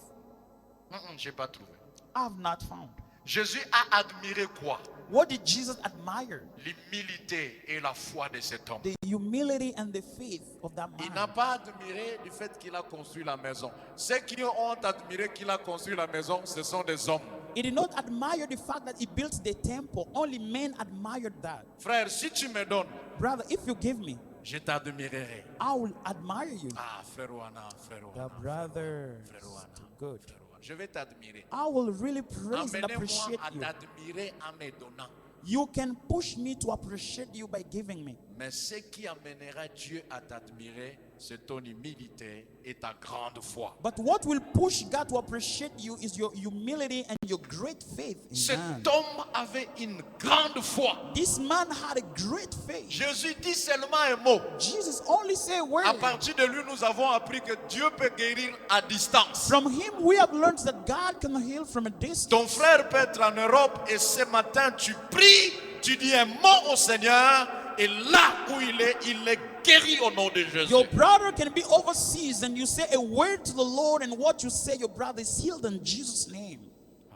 J'ai pas trouvé. I've not found. Jésus a admiré quoi? What did Jesus admire? L'humilité et la foi de cet homme. The humility and the faith of that Il n'a man. pas admiré du fait qu'il a construit la maison. Ceux qui ont admiré qu'il a construit la maison, ce sont des hommes. He did not admire the fact that he built the temple. Only men admired that. Frère, si tu me donnes, Brother, if you give me, je t'admirerai. I will admire you. Ah, frère Ouana, frère The Ouana. brother. Frère Ouana, Good. frère Ouana. Je vais t'admirer. I will really praise and Amenez-moi appreciate à you. t'admirer en me donnant. You can push me to appreciate you by giving me. Mais ce qui amènera Dieu à t'admirer, c'est ton humilité et ta grande foi. But what will push God to appreciate you is your humility and your great faith in Cet God. homme avait une grande foi. This man had a great faith. Jésus dit seulement un mot. Jesus only said a word. À partir de lui, nous avons appris que Dieu peut guérir à distance. From him, we have learned that God can heal from a distance. Ton frère peut être en Europe et ce matin, tu pries, tu dis un mot au Seigneur et là où il est guéri au nom de Jésus. Your brother can be overseas and you say a word to the Lord, and what you say, your brother is healed in Jesus' name.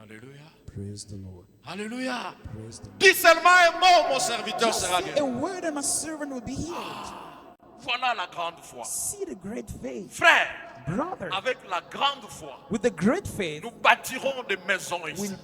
Alléluia. Praise the Lord. Alléluia. Praise the Lord. Dis seulement un mot, mon serviteur Just sera say a guéri. word and my servant will be healed. Voilà la grande foi. See the great faith. Frère, Brother, avec la grande foi, with the great faith, nous bâtirons des maisons ici. we'll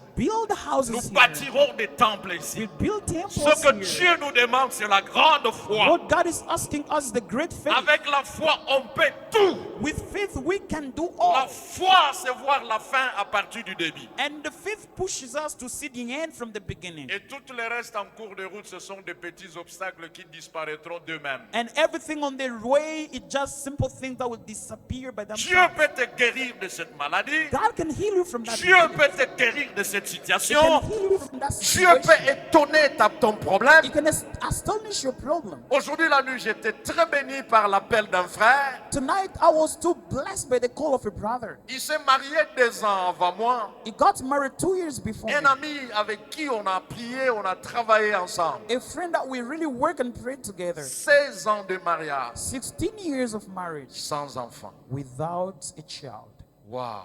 build houses Nous here. bâtirons des temples ici. We'll build Ce temples que here. Dieu nous demande, c'est la grande foi. What God is asking us is the great faith. Avec la foi, on peut tout. With faith, we can do La all. foi, c'est voir la fin à partir du début. And the faith pushes us to see the end from the beginning. Et tout le reste en cours de route, ce sont des petits obstacles qui disparaîtront d'eux-mêmes. And everything on their way, it's just simple things that will disappear by Dieu themselves. peut te guérir de cette maladie. God can heal you from that. Dieu disease. peut te guérir de cette He situation. can heal you from that Dieu situation. peut étonner ton problème. He can astonish your problem. Aujourd'hui, la nuit, j'étais très béni par l'appel d'un frère. Tonight, I was too blessed by the call of a brother. Il s'est marié 2 ans avant moi. He got married 2 years before Un me. ami avec qui on a prié, on a travaillé ensemble. A friend that we really work and pray together. 16 ans de mariage, 16 years of marriage sans enfant. without a child. Waouh!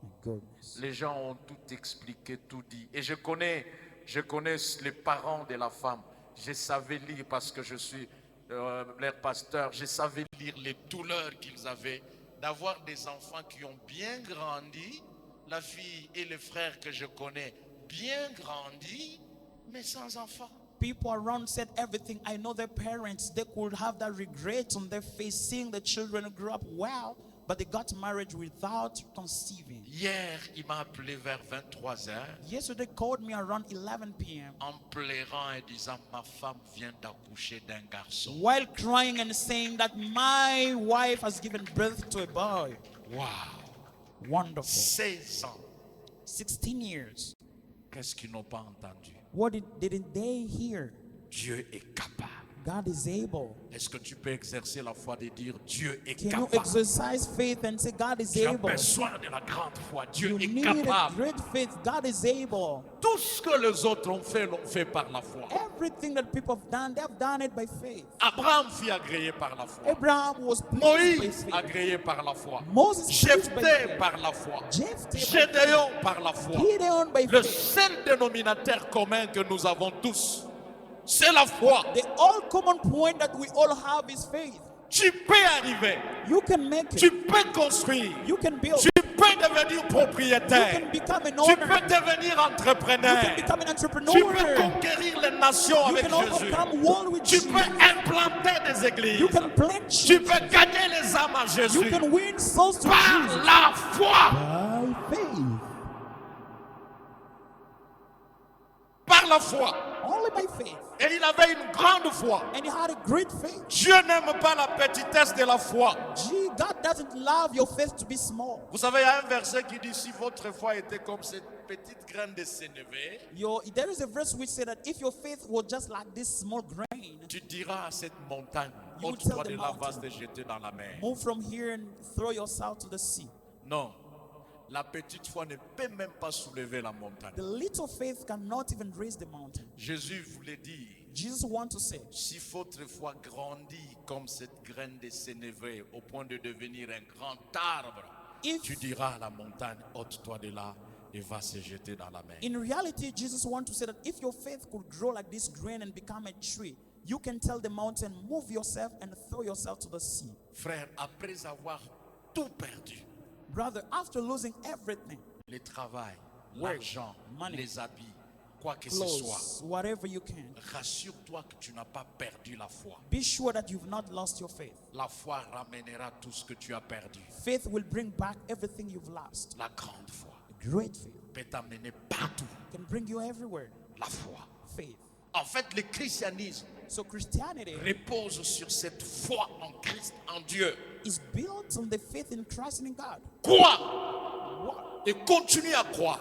My goodness. Les gens ont tout expliqué, tout dit. Et je connais les parents de la femme. Je savais lire parce que je suis leur pasteur. Je savais lire les douleurs qu'ils avaient d'avoir des enfants qui ont bien grandi. La fille et les frères que je connais, bien grandi, mais sans enfants. People around said everything. I know their parents, they could have that regret on their face seeing the children grow up well, but they got married without conceiving. Hier, il m'a appelé vers 23 heures Yesterday called me around 11 p.m. en pleurant et disant ma femme vient d'accoucher d'un garçon. while crying and saying that my wife has given birth to a boy. Waouh! Wonderful. 16 ans. 16 years. Qu'est-ce qu'ils n'ont pas entendu? What didn't they hear? Dieu est capable. God is able. Est-ce que tu peux exercer la foi de dire Dieu est Can you capable? exercise faith and say God is Tu as able? besoin de la grande foi. Dieu You est need a capable. great faith. God is able. Tout ce que les autres ont fait, l'ont fait par la foi. Everything that people have done, they have done it by faith. Abraham fut agréé par la foi. Abraham was pleased by Moïse faith. agréé par la foi. Moses pleased by Jephthé faith. par la foi. Jephthah Gédéon par la foi. Gideon by Le faith. seul dénominateur commun que nous avons tous, c'est la foi. The all common point that we all have is faith. Tu peux arriver. You can make Tu it. peux construire. You can build. Tu peux devenir You propriétaire. can become an Tu owner. peux devenir You entrepreneur. can become an Tu peux entrepreneur. conquérir les nations You avec can Jésus. overcome world with Tu Jesus. peux implanter des églises. You can plant Tu churches. peux gagner les âmes à You Jésus can win souls to par Jesus la foi. by faith. Par la foi. Only by faith. Et il avait une grande foi. And he had a great faith. Dieu n'aime pas la petitesse de la foi. God doesn't love your faith to be small. Vous savez, il y a un verset qui dit si votre foi était comme cette petite graine de sénévé, There is a verse which says that if your faith was just like this small grain, tu diras à cette montagne, You will ôte-toi tell de the là, va mountain. te jeter dans la mer. move from here and throw yourself to the sea. Non, la petite foi ne peut même pas soulever la montagne. The little faith cannot even raise the mountain. Jésus voulait dire, Jesus wants to say, si votre foi grandit comme cette graine de sénévé au point de devenir un grand arbre, if tu diras à la montagne, ôte-toi de là et va se jeter dans la mer. in reality, Jesus wants to say that if your faith could grow like this grain and become a tree, you can tell the mountain, move yourself and throw yourself to the sea. Frère, après avoir tout perdu, Brother, after losing everything, le travail, Work, l'argent, money, les habits, quoi que ce soit, clothes, whatever you can, rassure-toi que tu n'as pas perdu la foi. be sure that you've not lost your faith. La foi ramènera tout ce que tu as perdu. Faith will bring back everything you've lost. La grande foi Great faith peut t'amener partout. can bring you everywhere. La foi. Faith. En fait, le christianisme So Christianity repose sur cette foi en Christ, en Dieu. is built on the faith in Christ and in God. Crois et continue à croire.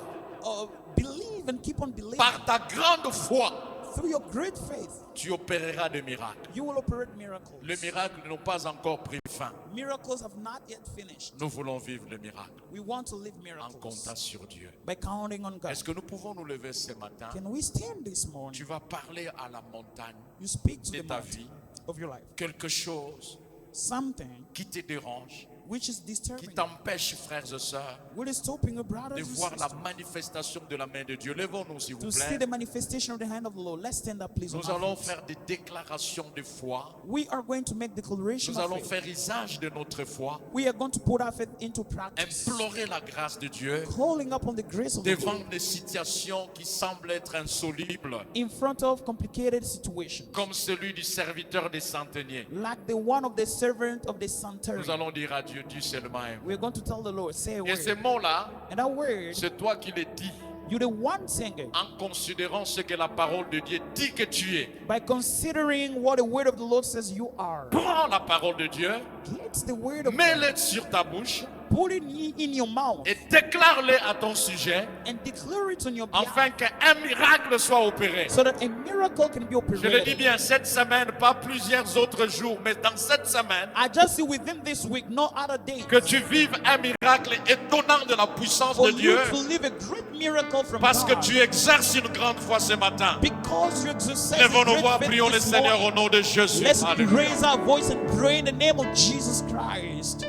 Believe and keep on believing. Par ta grande foi, Through your great faith, tu opéreras des miracles. you will operate miracles. Les miracles n'ont pas encore pris fin. Miracles have not yet finished. Nous voulons vivre les miracles We want to live en miracles comptant sur Dieu. by counting on God. Est-ce que nous pouvons nous lever ce matin? Can we stand this Tu morning? vas parler à la montagne You speak to de the ta mountain vie, of your life. quelque chose Something qui te dérange, which is qui disturbing you. t'empêche, frères et sœurs, What is stopping your brothers de and voir la sisters manifestation de la main de Dieu. Levons-nous, s'il vous to see plaît. the manifestation of the hand of the Lord? Let's stand up, please. On Nous our allons feet. faire des déclarations de foi. We are going to make declaration Nous of allons faith. faire usage de notre foi, We are going to put our faith into practice, implorer la grâce de Dieu calling upon the grace of the devant Lord des situations qui semblent être insolubles, in front of complicated situations, comme celui du serviteur des centeniers. like the one of the servant of the centurion. Nous allons dire à Dieu, Dieu seulement aime. We're going to tell the Lord, say a Et ces word. mots-là, And that word, c'est toi qui les dis you're the one singer. en considérant ce que la parole de Dieu dit que tu es. By considering what the word of the Lord says you are. Prends la parole de Dieu, Get the word of God, mets-le sur ta bouche put it in your mouth, et déclare-le à ton sujet and declare it on your behalf, afin qu'un miracle soit opéré. so that a miracle can be Je le dis operated. bien, cette semaine, pas plusieurs autres jours, mais dans cette semaine, I just see within this week, no other day, que tu vives un miracle étonnant de la puissance for de Dieu, you to live a great miracle from parce que God. tu exerces une grande foi ce matin. Because you exercise a Lèvons nos great voix, faith prions le this Seigneur morning. au nom de Jésus. Let's Alléluia. raise our voice and pray in the name of Jesus Christ.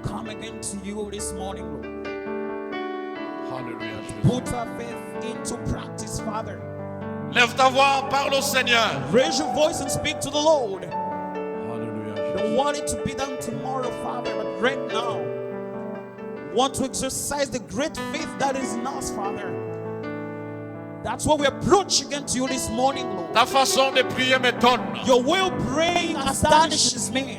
Come again to you this morning, Lord. Alléluia, Jésus. Put our faith into practice, Father. Lève ta voix, parle au Seigneur. Raise your voice and speak to the Lord. Alléluia, Don't want it to be done tomorrow, Father, but right now. Want to exercise the great faith that is in us, Father. That's what we approach again to you this morning, Lord. Ta façon de prier m'étonne. Your way of praying astonishes me.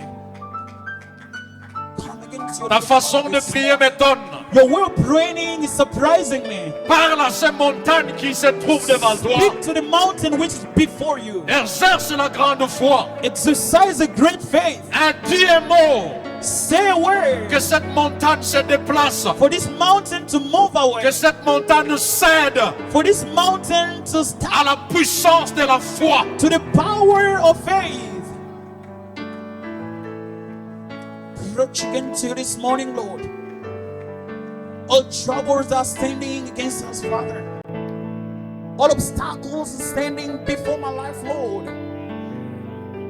Come again to you Ta this façon morning, de this prier m'étonne. Your way of praying is surprising me. Parle à ces montagnes qui se trouvent devant toi. Speak to the mountain which is before you. Exerce la grande foi. Exercise a great faith. Dis un mot. Say a word Que cette montagne se déplace. for this mountain to move away. Que cette montagne cède For this mountain to à stand la puissance de la foi. to the power of faith. Approach again to you this morning, Lord. All troubles are standing against us, Father. All obstacles are standing before my life, Lord.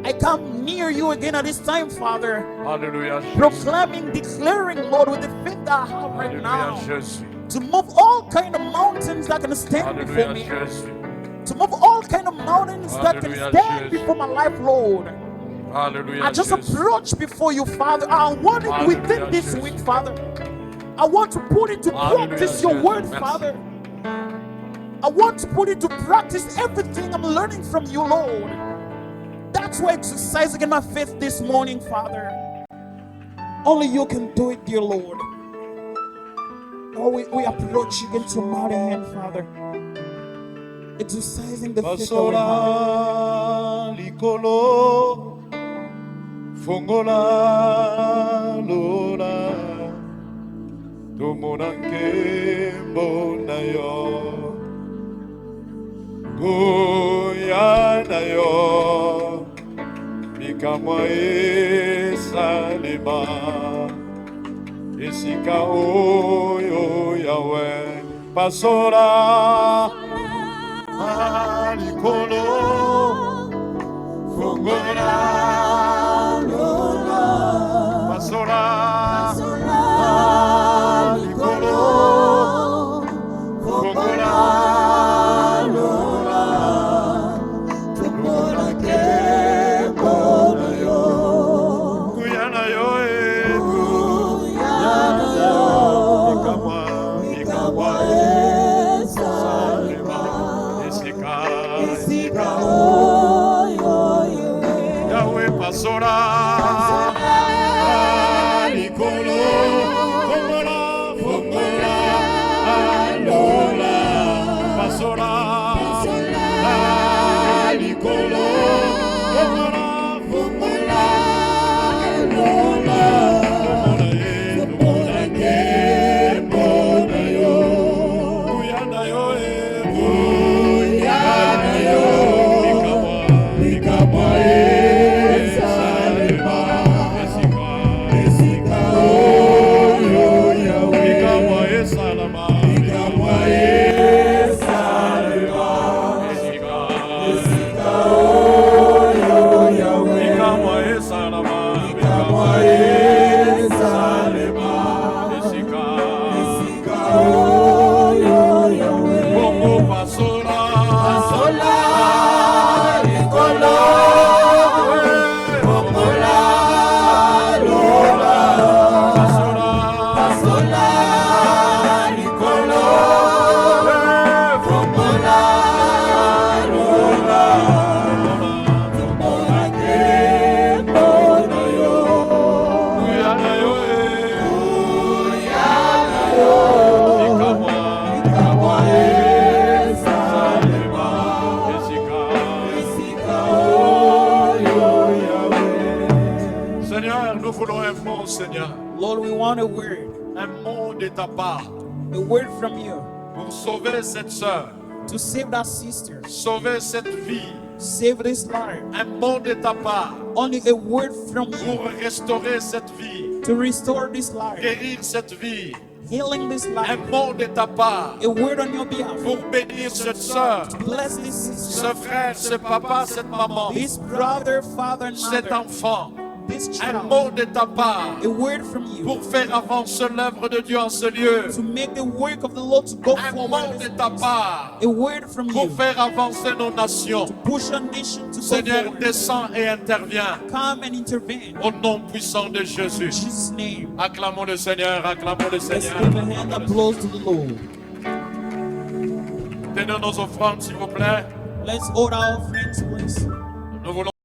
I come near you again at this time, Father, Alléluia, proclaiming, declaring, Lord, with the faith that I have right Alléluia, now, Jésus. to move all kind of mountains that can stand before Alléluia, me. Jésus. To move all kind of mountains that can Hallelujah, stand Jesus. before my life, Lord. Alléluia, I just Jésus. approach before you, Father. I want it Hallelujah, within this Jesus. week, Father. I want to put into Hallelujah, practice your Jesus. word, Merci. Father. I want to put into practice everything I'm learning from you, Lord. That's why exercising in my faith this morning, Father. Only you can do it, dear Lord. Oh, we approach against your mighty hand, Father. Exercising the faith that we have. Basola likolo fongola lola tomona nkembo na yo goya na yo bikamwa esalema esika oyo yawe pasola likolo fongola lola pasola likolo fongola lola tomona kembo na yo kuyana yo kuyana yo bikamwa bikamwa salema Pasola, Nicolo, Fongola, Lola. Pasola, Nicolo, Fongola, Lola. Tumora ke mona yo. Uyana yo. Ikamwa Salema. Seigneur, nous voulons un mot, Seigneur. Lord, we want a word De ta part from you pour sauver cette sœur, to save that sister, sauver cette vie. save this life. Un mot de ta part Only a word from you pour restaurer cette vie, to restore this life, guérir cette vie. healing this Un life. mot de ta part A word on your behalf. pour bénir cette sœur, Bless this sister, ce frère, ce papa, cette maman, this brother, father, and cet mother, enfant. this Un child. mot de ta part A word from you pour faire avancer l'œuvre de Dieu en ce lieu. to make the work of the Lord to go Un forward. mot de ta part A word from pour you faire avancer nos nations. push a nation to go Seigneur, forward. descends et interviens Come and intervene. au nom puissant de In Jésus. Jesus' name. Acclamons le Seigneur, acclamons le Let's Seigneur. give a hand applause to the Lord. Tenez nos offrandes, s'il vous plaît. Let's hold our offerings, please. Nous voulons